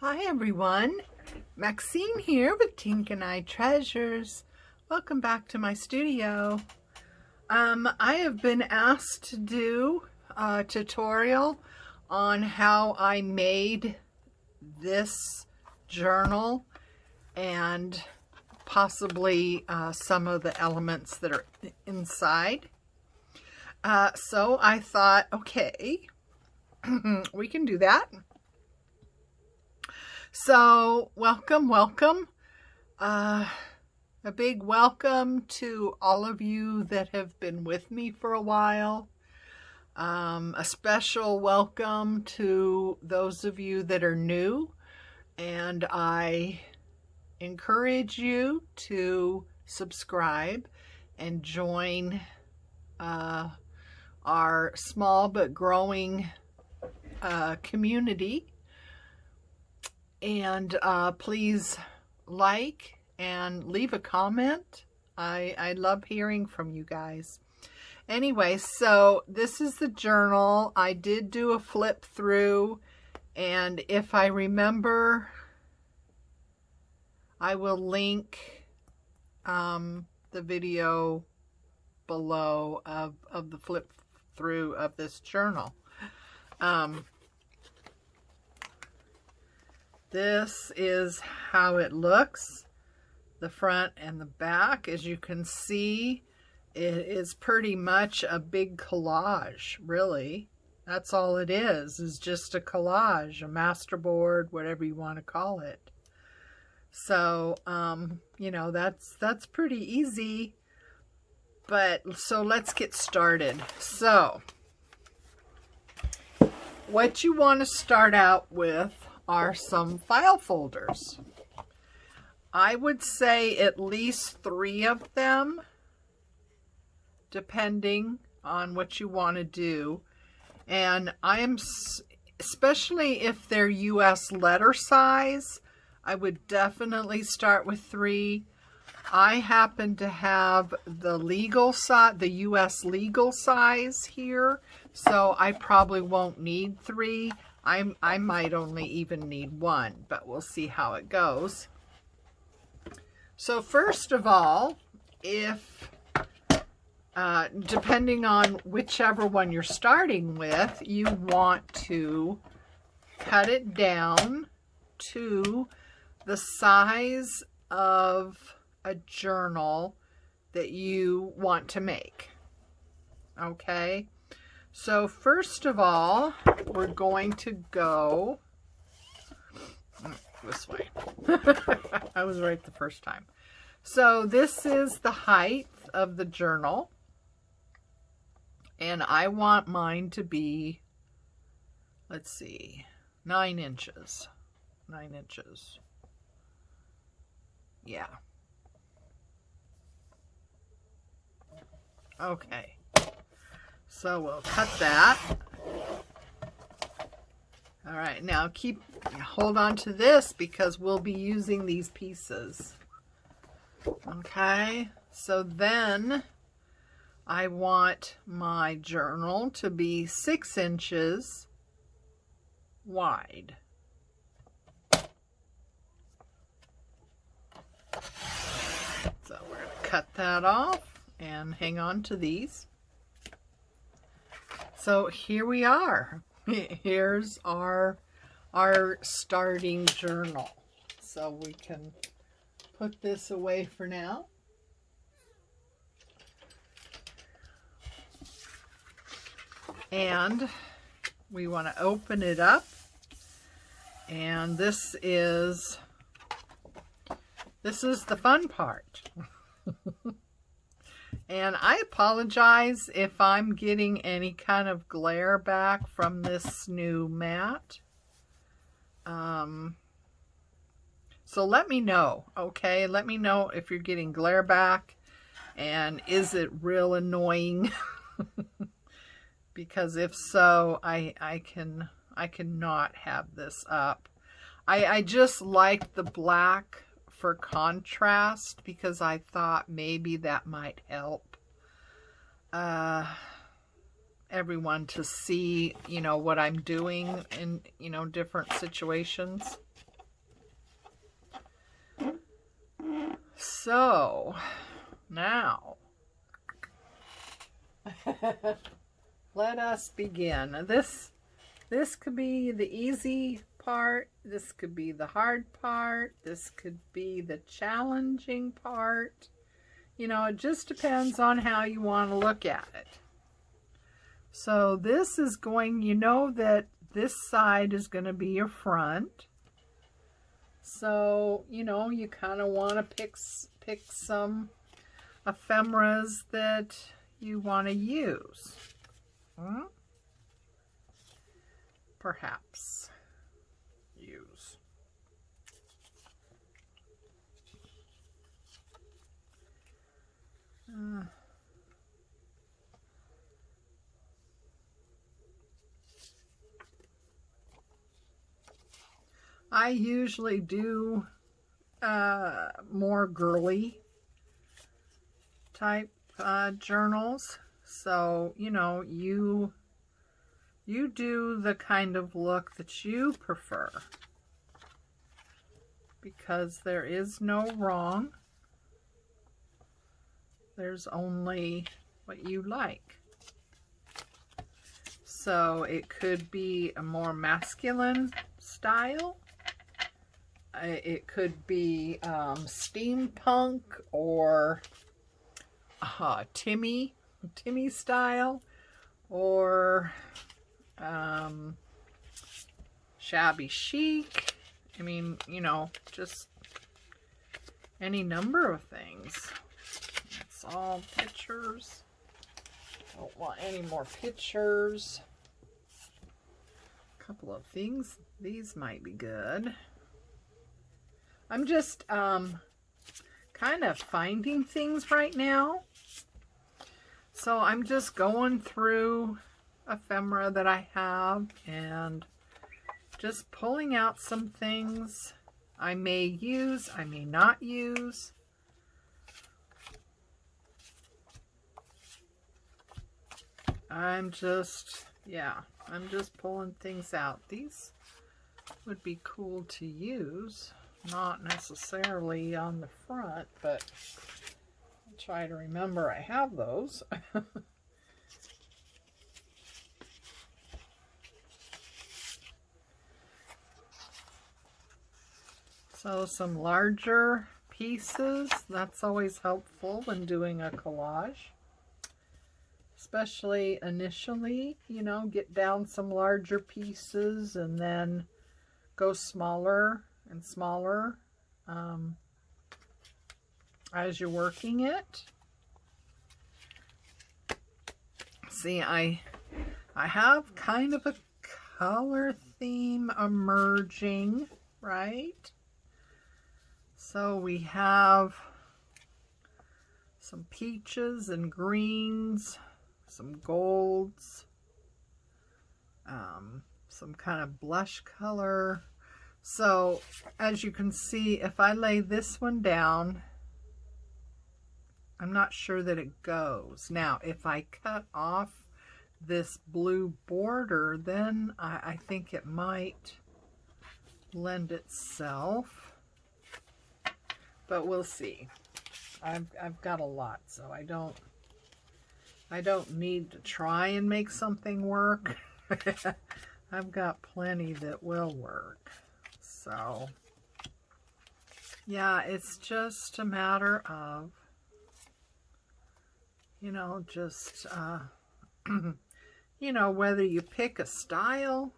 Hi everyone, Maxine here with Tink and I Treasures. Welcome back to my studio. I have been asked to do a tutorial on how I made this journal and possibly some of the elements that are inside. So I thought, okay, we can do that. So welcome. A big welcome to all of you that have been with me for a while. A special welcome to those of you that are new, and I encourage you to subscribe and join our small but growing community. And please like and leave a comment. I love hearing from you guys. Anyway, so this is the journal. I did do a flip through, and if I remember, I will link the video below of the flip through of this journal. This is how it looks, the front and the back. As you can see, it is pretty much a big collage, really. That's all it is just a collage, a masterboard, whatever you want to call it. So, you know, that's pretty easy. But, so let's get started. So, what you want to start out with are some file folders. I would say at least 3 of them, depending on what you want to do. And I am, especially if they're US letter size, I would definitely start with 3. I happen to have the legal size, the US legal size here, so I probably won't need 3. I might only even need 1, but we'll see how it goes. So first of all, if depending on whichever one you're starting with, you want to cut it down to the size of a journal that you want to make. Okay? So first of all, we're going to go this way. I was right the first time. So this is the height of the journal, and I want mine to be, let's see, 9 inches. 9 inches. Yeah. Okay. So we'll cut that. All right, now hold on to this because we'll be using these pieces. Okay, so then I want my journal to be 6 inches wide. So we're going to cut that off and hang on to these. So here we are. Here's our starting journal. So we can put this away for now. And we want to open it up. And this is the fun part. And I apologize if I'm getting any kind of glare back from this new mat. So let me know, okay? Let me know if you're getting glare back, and is it real annoying? Because if so, I cannot have this up. I just like the black for contrast because I thought maybe that might help everyone to see, you know, what I'm doing in, you know, different situations. So now let us begin. This could be the easy part. This could be the hard part. This could be the challenging part. You know, it just depends on how you want to look at it. So this is going, you know that this side is going to be your front. So, you know, you kind of want to pick some ephemeras that you want to use. Perhaps use. I usually do more girly type journals. So, you know, you do the kind of look that you prefer, because there is no wrong. There's only what you like. So it could be a more masculine style. It could be steampunk or Timmy style, or shabby chic. I mean, you know, just any number of things. It's all pictures. Don't want any more pictures. A couple of things. These might be good. I'm just kind of finding things right now. So I'm just going through ephemera that I have and just pulling out some things I may use, I may not use. I'm just pulling things out. These would be cool to use. Not necessarily on the front, but I'll try to remember I have those. So some larger pieces, that's always helpful when doing a collage. Especially initially, you know, get down some larger pieces and then go smaller and smaller as you're working it. See, I have kind of a color theme emerging, right? So we have some peaches and greens, some golds, some kind of blush color. So as you can see, if I lay this one down, I'm not sure that it goes. Now, if I cut off this blue border, then I think it might lend itself, but we'll see. I've got a lot, so I don't need to try and make something work. I've got plenty that will work. So, yeah, it's just a matter of, you know, just, you know, whether you pick a style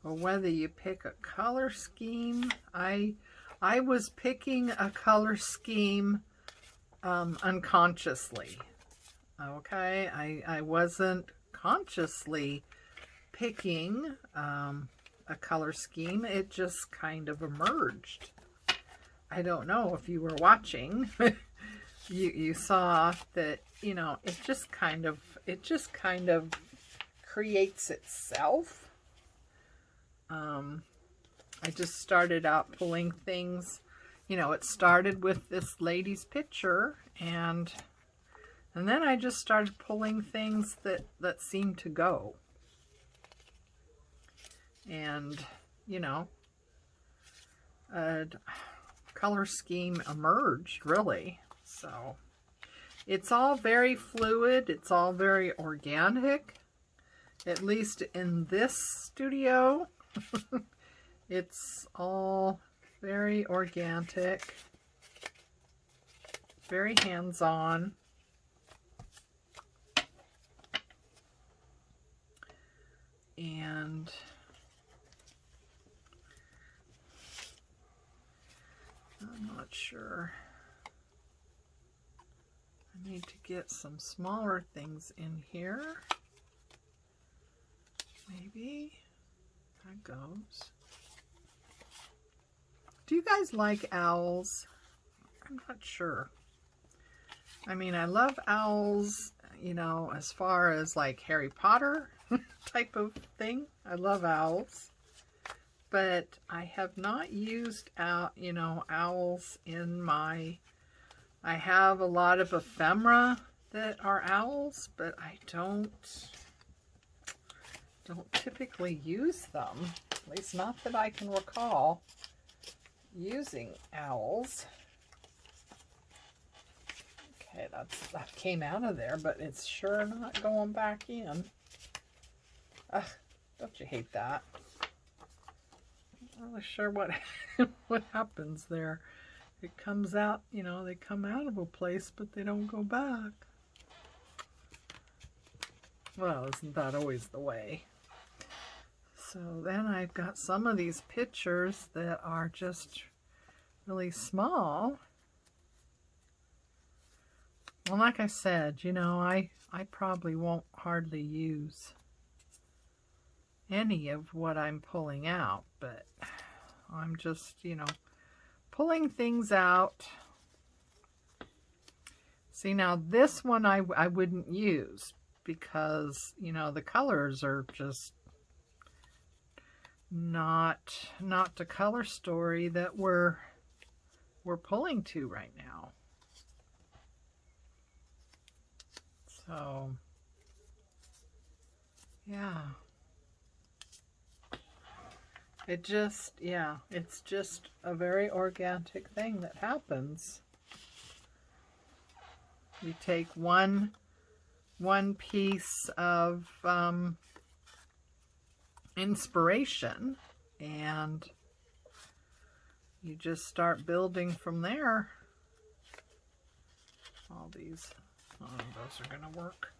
or whether you pick a color scheme. I was picking a color scheme unconsciously. Okay, I wasn't consciously picking a color scheme. It just kind of emerged. I don't know if you were watching. you saw that, you know, it just kind of creates itself. I just started out pulling things, you know, it started with this lady's picture, and then I just started pulling things that seemed to go. And, you know, a color scheme emerged, really. So it's all very fluid. It's all very organic, at least in this studio. It's all very organic, very hands-on. And I'm not sure. I need to get some smaller things in here. Maybe that goes. Do you guys like owls? I'm not sure. I mean, I love owls, you know, as far as like Harry Potter type of thing. I love owls. But I have not used owls in my... I have a lot of ephemera that are owls, but I don't typically use them. At least not that I can recall using owls. Okay, that came out of there, but it's sure not going back in. Ugh, don't you hate that? I'm not really sure what what happens there. It comes out, you know, they come out of a place, but they don't go back. Well, isn't that always the way? So then I've got some of these pictures that are just really small. Well, like I said, you know, I probably won't hardly use any of what I'm pulling out, but I'm just, you know, pulling things out. See, now this one I wouldn't use because, you know, the colors are just not the color story that we're pulling to right now. So, yeah. It just, yeah, it's just a very organic thing that happens. You take one piece of inspiration and you just start building from there. All these, oh, those are going to work.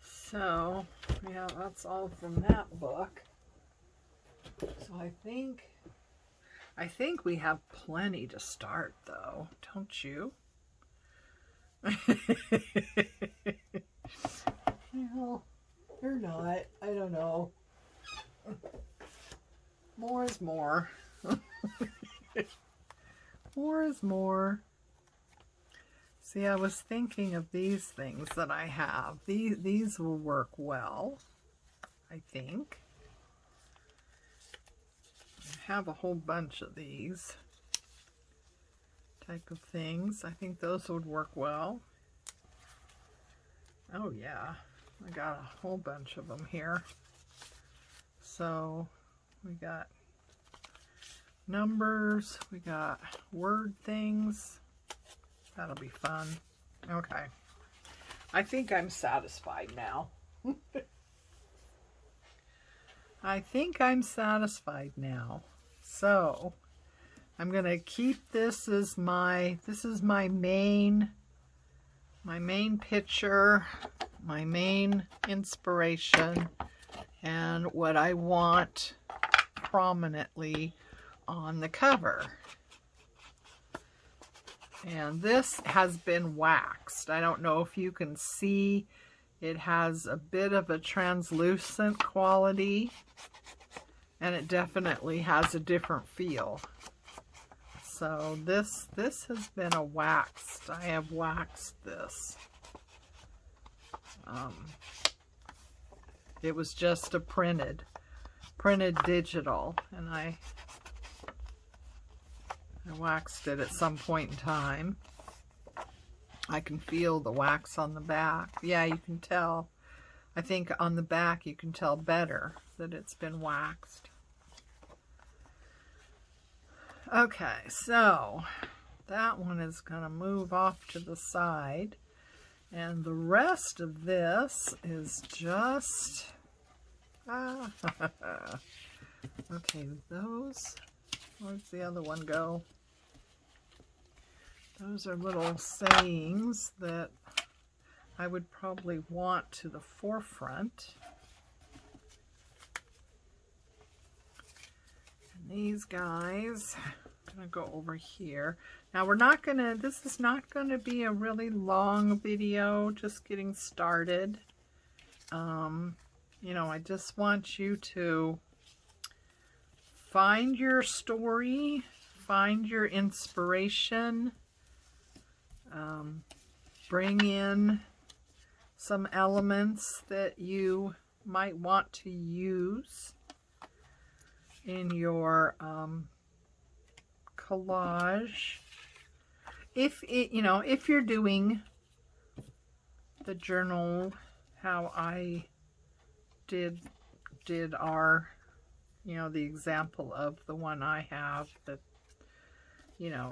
So, yeah, that's all from that book. So I think we have plenty to start, though, don't you? Well, or not. I don't know. More is more. More is more. See, I was thinking of these things that I have. These will work well, I think. I have a whole bunch of these type of things. I think those would work well. Oh yeah, I got a whole bunch of them here. So we got numbers, we got word things. That'll be fun. Okay. I think I'm satisfied now. I think I'm satisfied now. So I'm going to keep this as this is my main picture, my main inspiration, and what I want prominently on the cover. And this has been waxed. I don't know if you can see, it has a bit of a translucent quality, and it definitely has a different feel. So this has been a waxed. I have waxed this. It was just a printed digital, and I waxed it at some point in time. I can feel the wax on the back. Yeah, you can tell I think on the back you can tell better that it's been waxed. Okay, so that one is going to move off to the side. And the rest of this is just... okay, those... Where's the other one go? Those are little sayings that I would probably want to the forefront. And these guys, I'm going to go over here. Now we're not going to, this is not going to be a really long video, just getting started. You know, I just want you to find your story, find your inspiration, bring in some elements that you might want to use in your collage. If you're doing the journal how I did our, the example of the one I have that,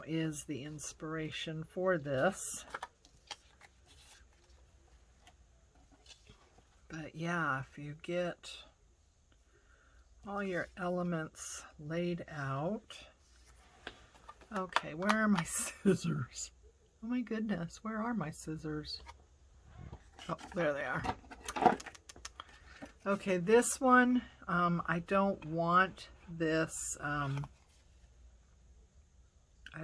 is the inspiration for this. But yeah, if you get all your elements laid out. Okay, where are my scissors? Oh my goodness, where are my scissors? Oh, there they are. Okay, this one, I don't want this, I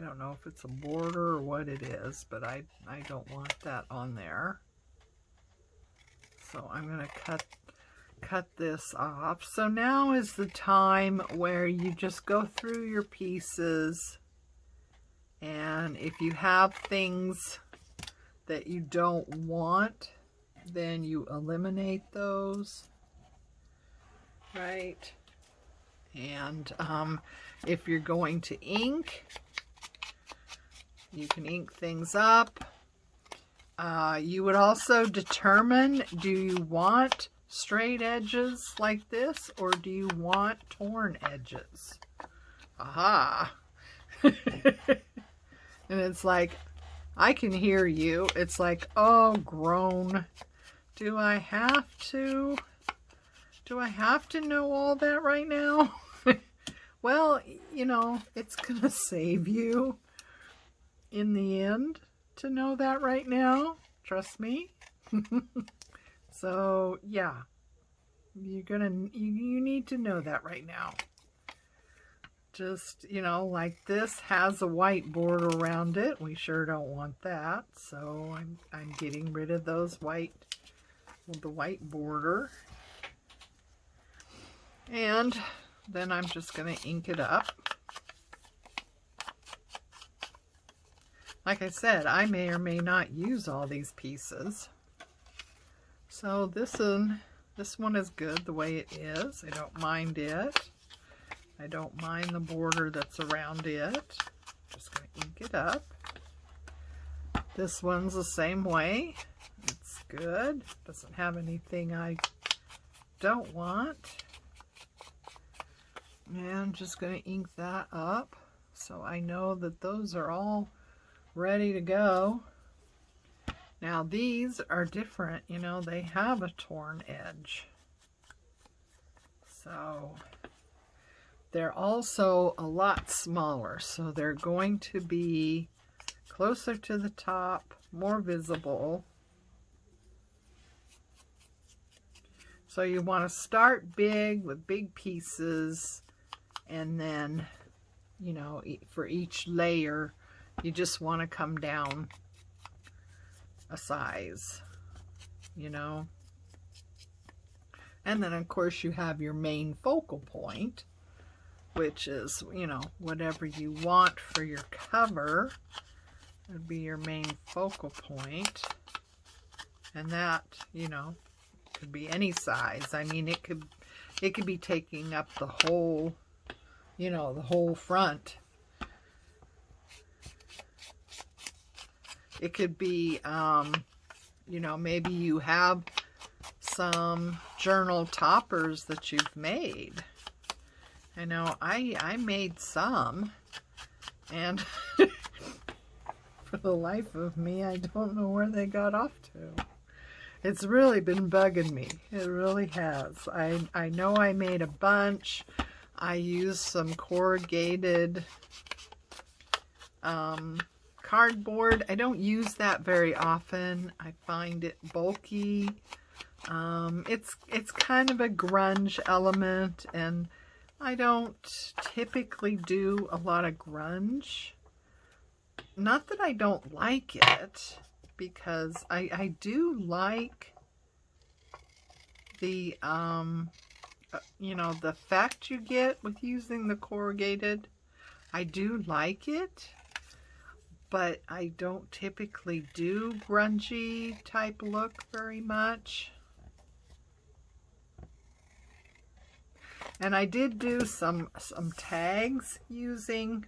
don't know if it's a border or what it is, but I don't want that on there. So I'm going to cut this off. So now is the time where you just go through your pieces, and if you have things that you don't want, then you eliminate those, right? And if you're going to ink, you can ink things up. You would also determine, do you want straight edges like this, or do you want torn edges? Aha! And it's like, I can hear you. It's like, oh, groan. Do I have to know all that right now? Well, it's going to save you in the end to know that right now. Trust me. So, yeah. You need to know that right now. Just, like this has a white border around it. We sure don't want that. So I'm getting rid of those the white border. And then I'm just going to ink it up. Like I said, I may or may not use all these pieces. So this one is good the way it is. I don't mind it. I don't mind the border that's around it. Just going to ink it up. This one's the same way. It's good. Doesn't have anything I don't want. And I'm just going to ink that up so I know that those are all ready to go. Now these are different, they have a torn edge. So they're also a lot smaller, so they're going to be closer to the top, more visible. So you want to start big with big pieces, and then, for each layer, you just want to come down a size, And then, of course, you have your main focal point, which is, whatever you want for your cover would be your main focal point. And that, could be any size. I mean, it could be taking up the whole, the whole front. It could be, maybe you have some journal toppers that you've made. I know I made some, and for the life of me, I don't know where they got off to. It's really been bugging me. It really has. I know I made a bunch. I used some corrugated cardboard. I don't use that very often. I find it bulky. It's kind of a grunge element, and I don't typically do a lot of grunge. Not that I don't like it, because I do like the, you know, the effect you get with using the corrugated. I do like it, but I don't typically do grungy type look very much. And I did do some tags using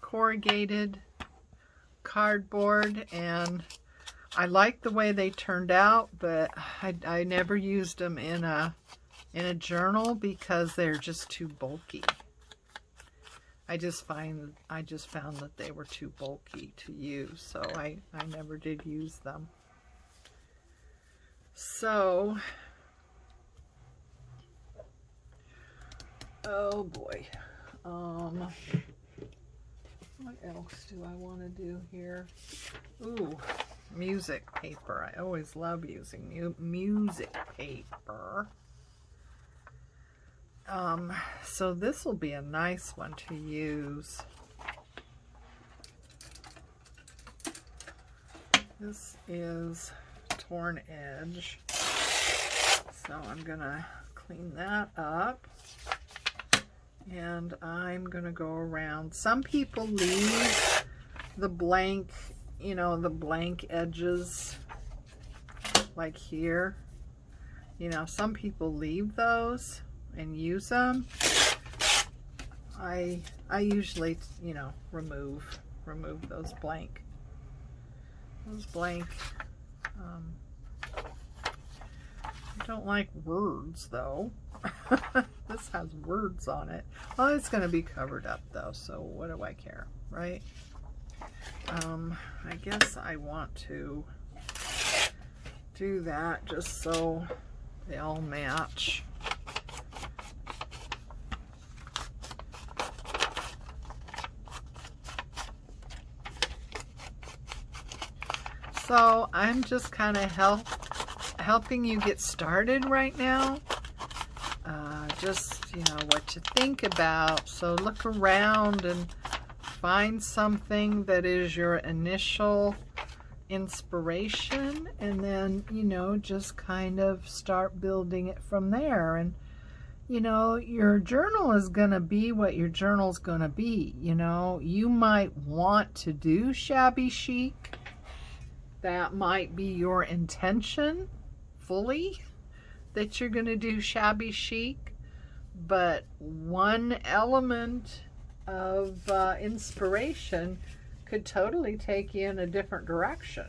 corrugated cardboard, and I like the way they turned out, but I never used them in a journal because they're just too bulky. I just found that they were too bulky to use, so I never did use them. So, oh boy, what else do I want to do here? Ooh, music paper. I always love using music paper. So this will be a nice one to use. This is Torn Edge. So I'm gonna clean that up. And I'm gonna go around. Some people leave the blank, you know, the blank edges like here. You know, some people leave those and use them. I usually, you know, remove those blank. I don't like words though. This has words on it. Well, it's going to be covered up though, so what do I care, right? I guess I want to do that just so they all match. So I'm just kind of helping you get started right now. Just, you know, what to think about. So look around and find something that is your initial inspiration, and then, you know, just kind of start building it from there. And, you know, your journal is going to be what your journal's going to be. You know, you might want to do shabby chic. That might be your intention fully, that you're going to do shabby chic. But one element of inspiration could totally take you in a different direction.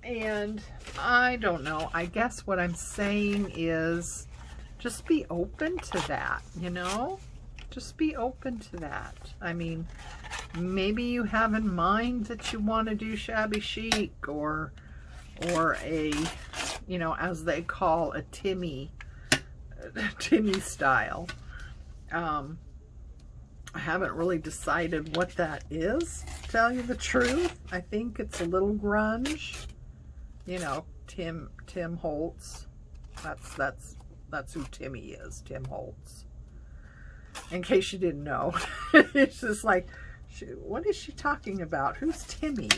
And I don't know, I guess what I'm saying is just be open to that, you know? Just be open to that. I mean, maybe you have in mind that you want to do shabby chic or a, you know, as they call a Timmy style. I haven't really decided what that is, to tell you the truth. I think it's a little grunge. You know, Tim Holtz. That's who Timmy is, Tim Holtz. In case you didn't know. It's just like, what is she talking about? Who's Timmy?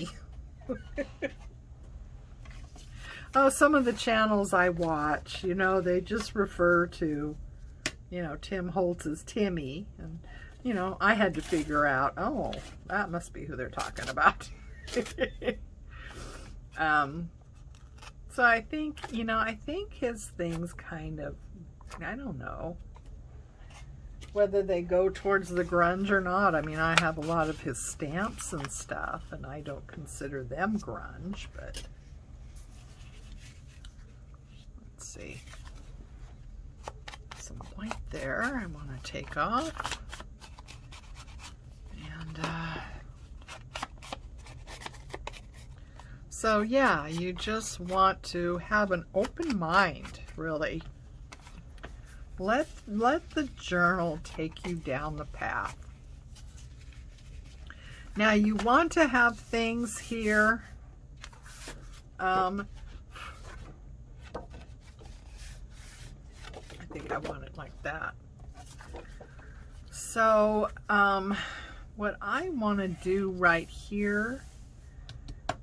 Oh, some of the channels I watch, you know, they just refer to, you know, Tim Holtz as Timmy. And, you know, I had to figure out, oh, that must be who they're talking about. So I think, you know, I think his things kind of, I don't know whether they go towards the grunge or not. I mean, I have a lot of his stamps and stuff, and I don't consider them grunge, but see. Some white there I want to take off. And so yeah, you just want to have an open mind, really. Let the journal take you down the path. Now you want to have things here. I think I want it like that. So what I want to do right here,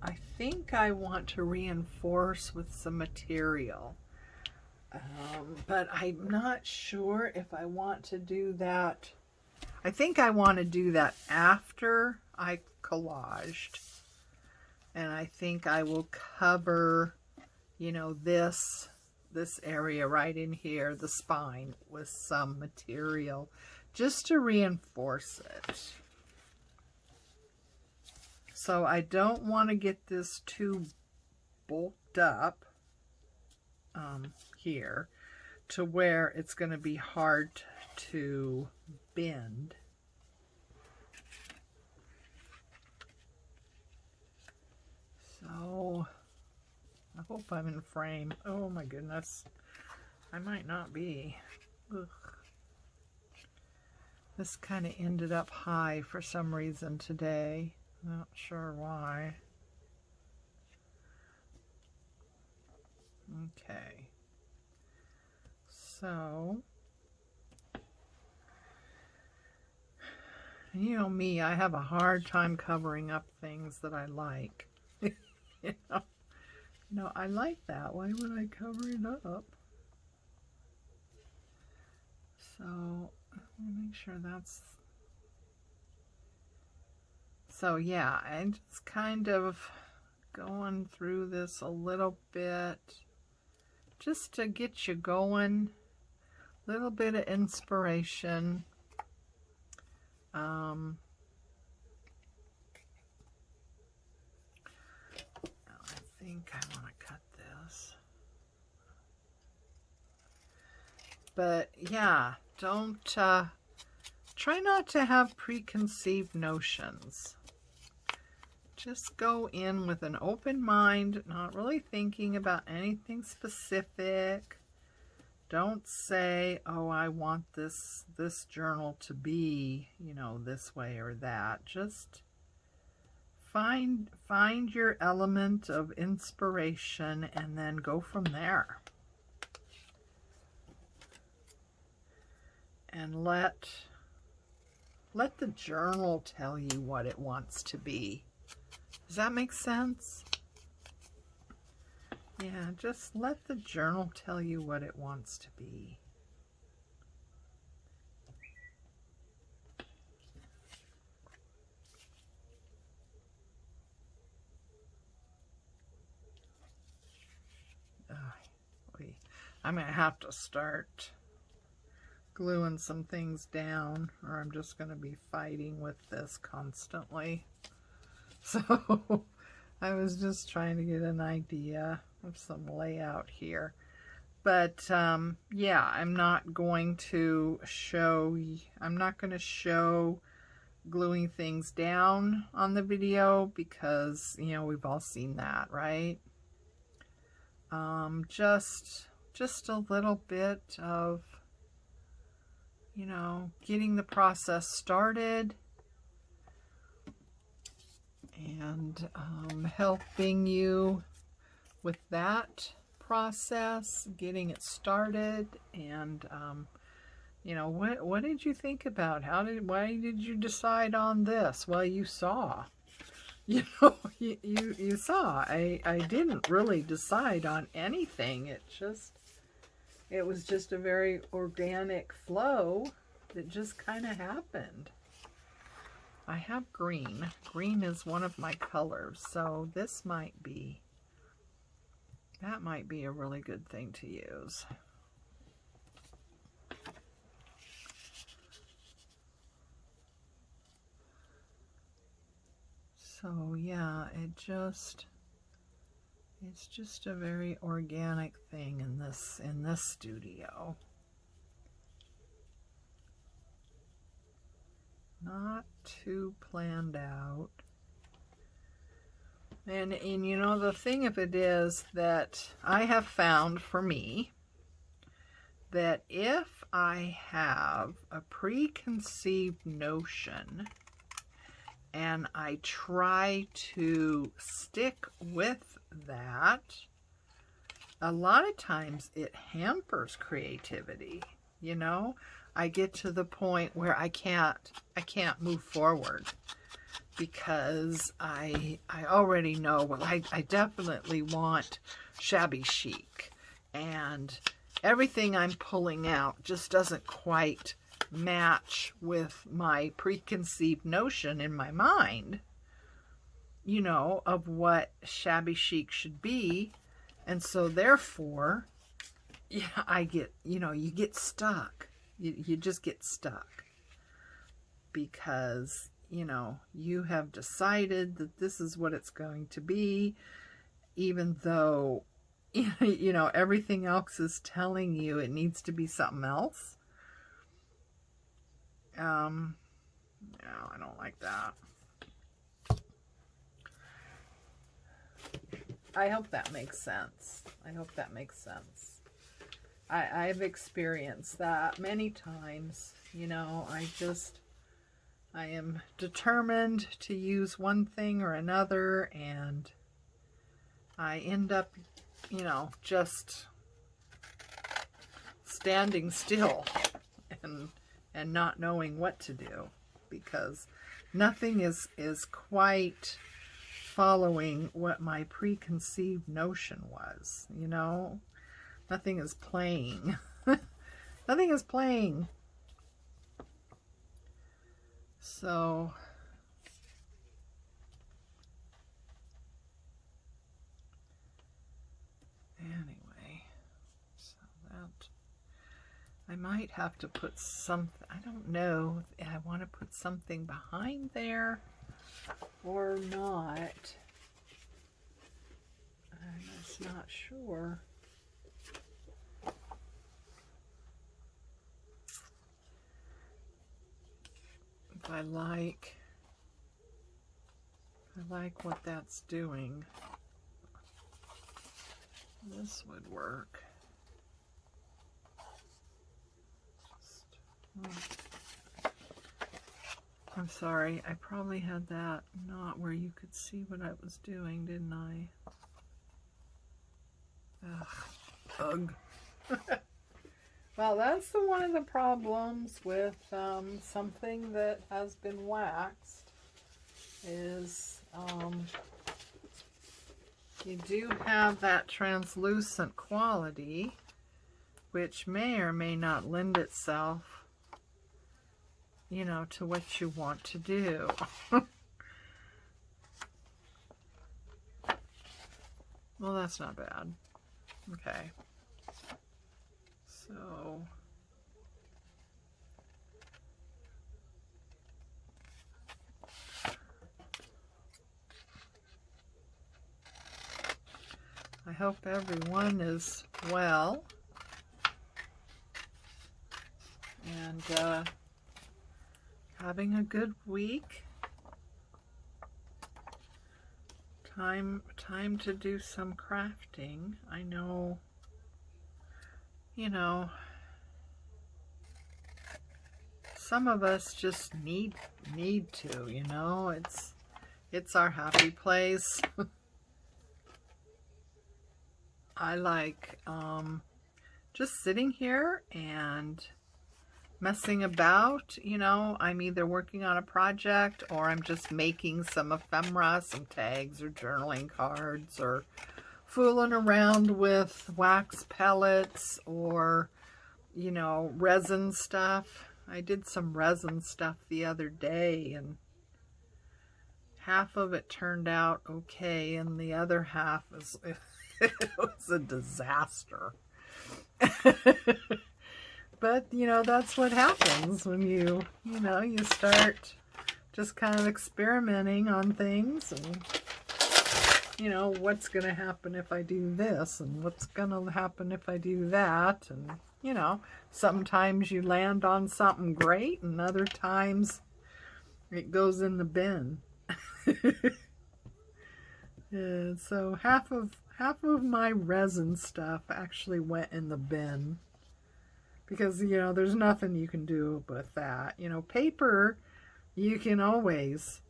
I think I want to reinforce with some material. But I'm not sure if I want to do that. I think I want to do that after I collaged. And I think I will cover, you know, this area right in here, the spine, with some material just to reinforce it. So I don't want to get this too bulked up here to where it's going to be hard to bend. So I hope I'm in frame. Oh my goodness, I might not be. Ugh. This kind of ended up high for some reason today. Not sure why. Okay. So, you know me, I have a hard time covering up things that I like. You know? No, I like that. Why would I cover it up? So, let me make sure that's... So, yeah, I'm just kind of going through this a little bit just to get you going. A little bit of inspiration. I think I want to cut this. But yeah, don't try not to have preconceived notions. Just go in with an open mind, not really thinking about anything specific. Don't say, oh, I want this journal to be, you know, this way or that. Just find your element of inspiration and then go from there. And let the journal tell you what it wants to be. Does that make sense? Yeah, just let the journal tell you what it wants to be. I'm going to have to start gluing some things down, or I'm just going to be fighting with this constantly. So I was just trying to get an idea of some layout here. But yeah, I'm not going to show gluing things down on the video because, you know, we've all seen that, right? Just a little bit of, you know, getting the process started and helping you with that process, getting it started. And you know, what did you think about? Why did you decide on this? Well, you saw. You know, you saw. I didn't really decide on anything. It was just a very organic flow that just kind of happened. I have green. Green is one of my colors, so that might be a really good thing to use. So yeah, it's just a very organic thing, and this studio. Not too planned out. And you know, the thing of it is that I have found for me that if I have a preconceived notion and I try to stick with that, a lot of times it hampers creativity. You know, I get to the point where I can't move forward because I already know, well, I definitely want shabby chic, and everything I'm pulling out just doesn't quite match with my preconceived notion in my mind, you know, of what shabby chic should be. And so therefore, yeah, I get, you know, you get stuck. You just get stuck because, you know, you have decided that this is what it's going to be, even though, you know, everything else is telling you it needs to be something else. No, I don't like that. I hope that makes sense. I hope that makes sense. I've experienced that many times. You know, I am determined to use one thing or another, and I end up, you know, just standing still and not knowing what to do, because nothing is quite following what my preconceived notion was, you know. Nothing is playing. Nothing is playing. So anyway, so that I might have to put something, I don't know if I want to put something behind there or not. I'm just not sure. If I like what that's doing. This would work. I'm sorry, I probably had that not where you could see what I was doing, didn't I? Ugh. Well, that's one of the problems with something that has been waxed, is you do have that translucent quality, which may or may not lend itself, you know, to what you want to do. Well, that's not bad. Okay. So I hope everyone is well and having a good week. Time to do some crafting. I know, you know, some of us just need to, you know, it's our happy place. I like just sitting here and messing about, you know. I'm either working on a project or I'm just making some ephemera, some tags or journaling cards, or fooling around with wax pellets or, you know, resin stuff. I did some resin stuff the other day and half of it turned out okay and the other half is it was a disaster. But, you know, that's what happens when you start just kind of experimenting on things. And you know, what's going to happen if I do this, and what's going to happen if I do that, and, you know, sometimes you land on something great, and other times it goes in the bin. And so half of my resin stuff actually went in the bin, because, you know, there's nothing you can do with that. You know, paper, you can always,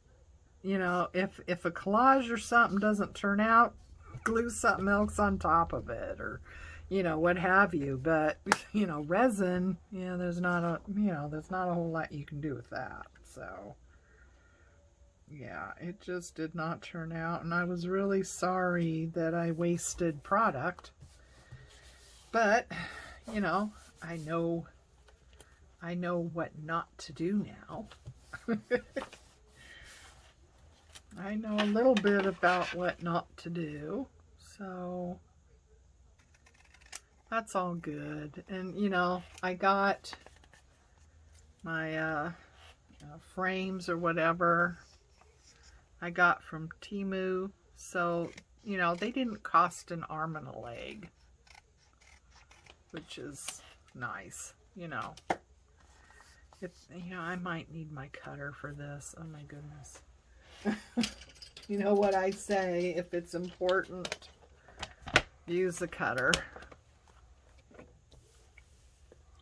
you know, if a collage or something doesn't turn out, glue something else on top of it, or, you know, what have you. But, you know, resin, yeah, there's not a whole lot you can do with that. So yeah, it just did not turn out, and I was really sorry that I wasted product. But, you know, I know what not to do now. I know a little bit about what not to do, so that's all good. And, you know, I got my frames or whatever I got from Temu, so, you know, they didn't cost an arm and a leg, which is nice. You know, it's, you know, I might need my cutter for this. Oh my goodness. You know what I say, if it's important, use a cutter,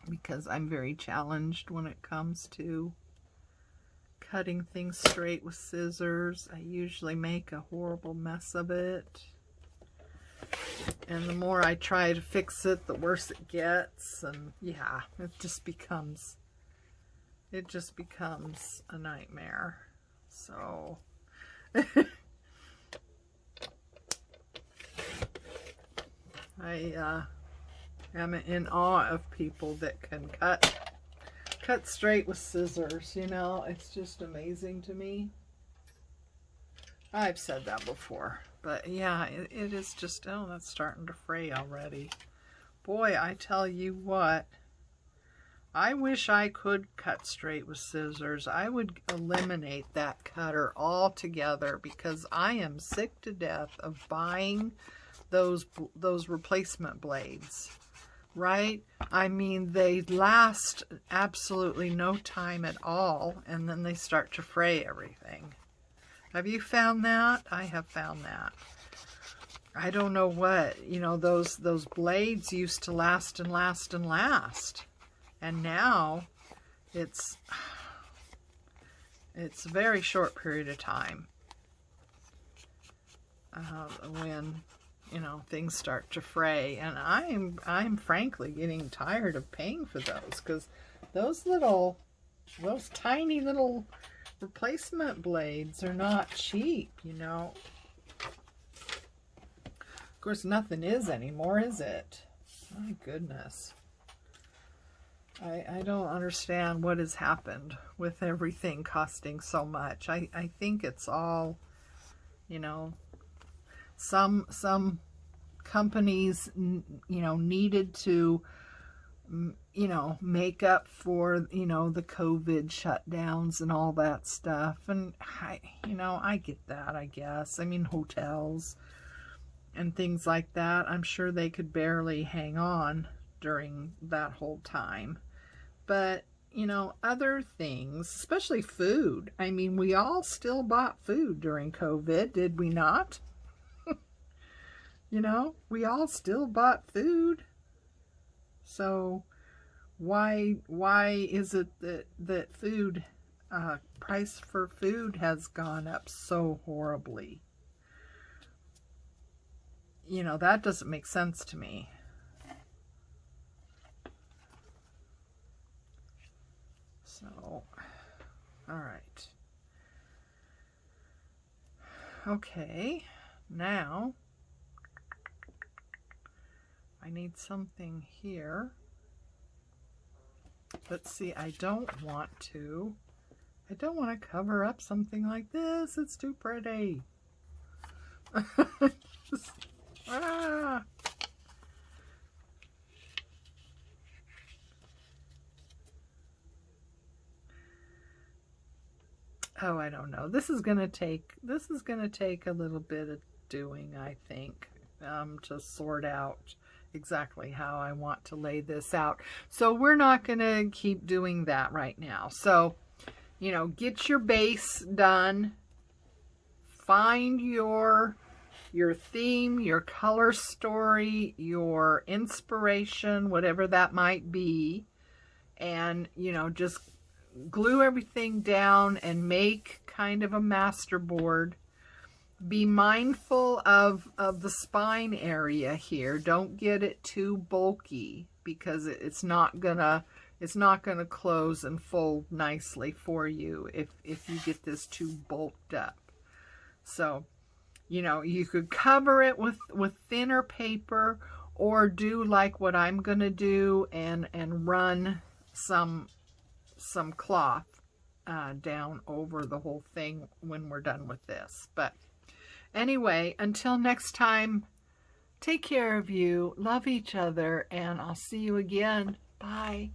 because I'm very challenged when it comes to cutting things straight with scissors. I usually make a horrible mess of it, and the more I try to fix it, the worse it gets. And yeah, it just becomes a nightmare. So I am in awe of people that can cut straight with scissors. You know, it's just amazing to me. I've said that before, but yeah, it is just, oh, that's starting to fray already. Boy, I tell you what, I wish I could cut straight with scissors. I would eliminate that cutter altogether, because I am sick to death of buying those replacement blades. Right? I mean, they last absolutely no time at all, and then they start to fray everything. Have you found that? I have found that. I don't know what, you know, those blades used to last and last and last. And now it's a very short period of time when, you know, things start to fray. And I'm frankly getting tired of paying for those, because those tiny little replacement blades are not cheap, you know. Of course, nothing is anymore, is it? My goodness. I don't understand what has happened with everything costing so much. I think it's all, you know, some companies, you know, needed to, you know, make up for, you know, the COVID shutdowns and all that stuff. And I get that, I guess. I mean, hotels and things like that, I'm sure they could barely hang on during that whole time. But, you know, other things, especially food. I mean, we all still bought food during COVID, did we not? You know, we all still bought food. So why is it that food, price for food has gone up so horribly? You know, that doesn't make sense to me. So, all right. Okay, now I need something here. Let's see, I don't want to cover up something like this. It's too pretty. Ah. Oh, I don't know. This is gonna take a little bit doing, I think, to sort out exactly how I want to lay this out. So we're not going to keep doing that right now. So, you know, get your base done. Find your theme, your color story, your inspiration, whatever that might be. And, you know, just glue everything down and make kind of a master board. Be mindful of the spine area here. Don't get it too bulky, because it's not gonna close and fold nicely for you if you get this too bulked up. So, you know, you could cover it with thinner paper, or do like what I'm gonna do and run some cloth down over the whole thing when we're done with this. But anyway, until next time, take care of you, love each other, and I'll see you again. Bye.